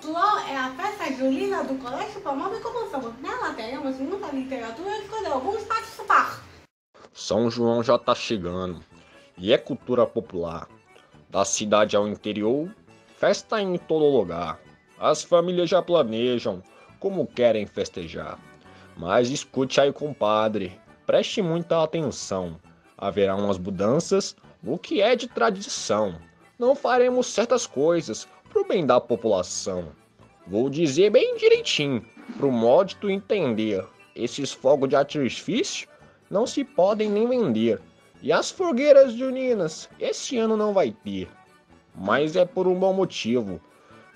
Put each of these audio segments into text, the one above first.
Flor é a festa junina do Colégio Promove Comoção. Nela teremos muita literatura e escolhemos participar. São João já tá chegando e é cultura popular. Da cidade ao interior, festa em todo lugar. As famílias já planejam como querem festejar. Mas escute aí, compadre, preste muita atenção. Haverá umas mudanças no que é de tradição. Não faremos certas coisas pro bem da população. Vou dizer bem direitinho, pro modo de tu entender. Esses fogos de artifício não se podem nem vender. E as fogueiras juninas, esse ano não vai ter. Mas é por um bom motivo.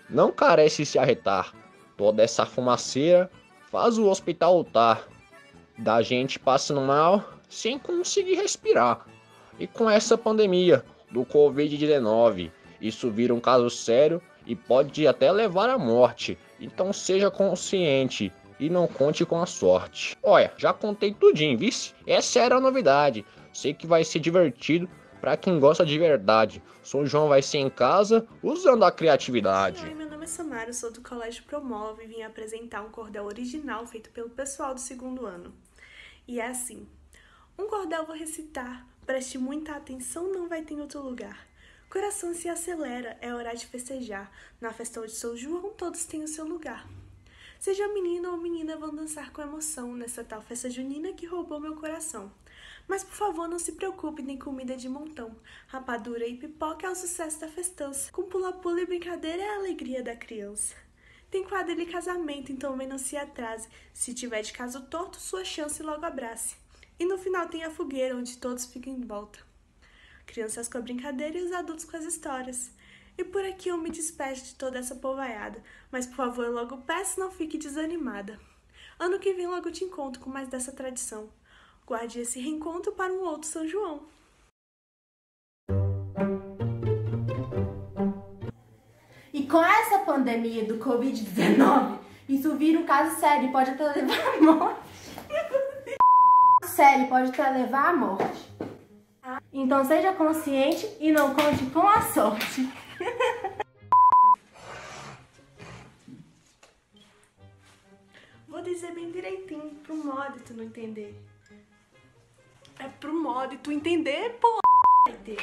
Não carece se arretar. Toda essa fumaceira faz o hospital lotar. Da gente passando mal sem conseguir respirar. E com essa pandemia do Covid-19, isso vira um caso sério e pode até levar à morte. Então seja consciente e não conte com a sorte. Olha, já contei tudinho, vice? Essa era a novidade. Sei que vai ser divertido para quem gosta de verdade. São João vai ser em casa usando a criatividade. Oi, meu nome é Samara, sou do Colégio Promove e vim apresentar um cordel original feito pelo pessoal do 2º ano. E é assim: um cordel vou recitar, preste muita atenção, não vai ter em outro lugar. Coração se acelera, é hora de festejar. Na festa de São João, todos têm o seu lugar. Seja menino ou menina, vão dançar com emoção nessa tal festa junina que roubou meu coração. Mas por favor, não se preocupe, tem comida de montão. Rapadura e pipoca é o sucesso da festança. Com pula-pula e brincadeira é a alegria da criança. Tem quadrilha e casamento, então vem, não se atrase. Se tiver de caso torto, sua chance logo abrace. E no final tem a fogueira, onde todos ficam em volta. Crianças com a brincadeira e os adultos com as histórias. E por aqui eu me despeço de toda essa povaiada. Mas por favor, logo peço, não fique desanimada. Ano que vem logo te encontro com mais dessa tradição. Guarde esse reencontro para um outro São João. E com essa pandemia do Covid-19, isso vira um caso sério e pode até levar à morte. Sério, pode até levar à morte. Então seja consciente e não conte com a sorte. Vou dizer bem direitinho, pro modo tu não entender. É pro modo tu entender, pô. Vai ter.